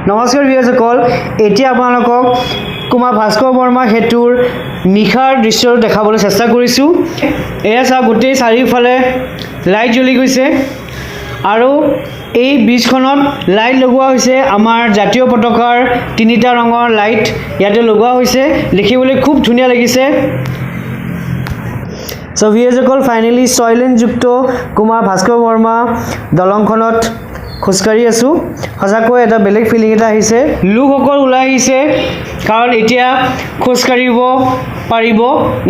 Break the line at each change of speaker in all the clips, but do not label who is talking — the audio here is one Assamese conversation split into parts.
নমস্কাৰ ভিউৱাৰসকল, এতিয়া আপোনালোকক কুমাৰ ভাস্কৰ বৰ্মা সেতুৰ নিশাৰ দৃশ্যটো দেখাবলৈ চেষ্টা কৰিছোঁ। এয়া চাওক, গোটেই চাৰিওফালে লাইট জ্বলি গৈছে আৰু এই ব্ৰিজখনত লাইট লগোৱা হৈছে। আমাৰ জাতীয় পতাকাৰ 3টা ৰঙৰ লাইট ইয়াতে লগোৱা হৈছে, দেখিবলৈ খুব ধুনীয়া লাগিছে। সো ভিউৱাৰসকল, ফাইনেলি ছয়লেনযুক্ত কুমাৰ ভাস্কৰ বৰ্মা দলংখনত খোজকাঢ়ি আছোঁ। সঁচাকৈ এটা বেলেগ ফিলিং এটা আহিছে। লোকসকল ওলাই আহিছে কাৰণ এতিয়া খোজকাঢ়িব পাৰিব।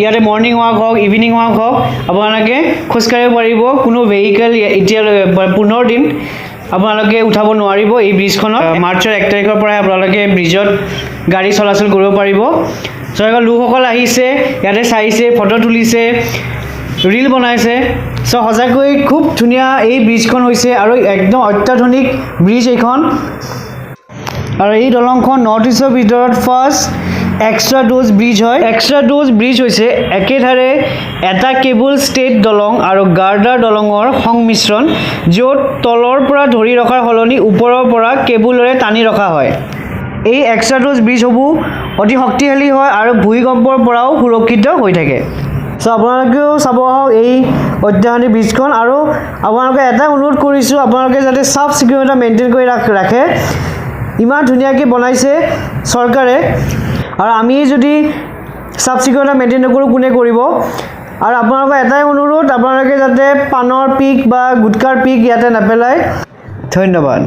ইয়াতে মৰ্ণিং ৱাক হওক, ইভিনিং ৱাক হওক, আপোনালোকে খোজকাঢ়িব পাৰিব। কোনো ভেহিকেল এতিয়া 15 দিন আপোনালোকে উঠাব নোৱাৰিব এই ব্ৰিজখনত। মাৰ্চৰ 1 তাৰিখৰ পৰাই আপোনালোকে ব্ৰিজত গাড়ী চলাচল কৰিব পাৰিব। চ' লোকসকল আহিছে, ইয়াতে চাইছে, ফটো তুলিছে, ৰীল বনাইছে। চ' সঁচাকৈ খুব ধুনীয়া এই ব্ৰিজখন হৈছে আৰু একদম অত্যাধুনিক ব্ৰিজ এইখন। আৰু এই দলংখন নৰ্থ ইষ্টৰ ভিতৰত ফাৰ্ষ্ট এক্সট্ৰা ড'জ ব্ৰিজ হয়। এক্সট্ৰা ড'জ ব্ৰিজ হৈছে একেধাৰে এটা কেবল ষ্টেট দলং আৰু গাৰ্ডাৰ দলঙৰ সংমিশ্ৰণ, য'ত তলৰ পৰা ধৰি ৰখাৰ সলনি ওপৰৰ পৰা কেবুলেৰে টানি ৰখা হয়। এই এক্সট্ৰা ড'জ ব্ৰিজসমূহ অতি শক্তিশালী হয় আৰু ভূমিকম্পৰ পৰাও সুৰক্ষিত হৈ থাকে। চ' আপোনালোকেও চাব আহক এই অত্যাধুনিক ব্ৰিজখন। আৰু আপোনালোকে এটা অনুৰোধ কৰিছোঁ, আপোনালোকে যাতে চাফ চিকুণতা মেইনটেইন কৰি ৰাখে। ইমান ধুনীয়াকৈ বনাইছে চৰকাৰে, আৰু আমি যদি চাফ চিকুণতা মেইনটেইন নকৰোঁ কোনে কৰিব। আৰু আপোনালোকৰ এটাই অনুৰোধ, আপোনালোকে যাতে পানৰ পিক বা গুটকাৰ পিক ইয়াতে নেপেলায়। ধন্যবাদ।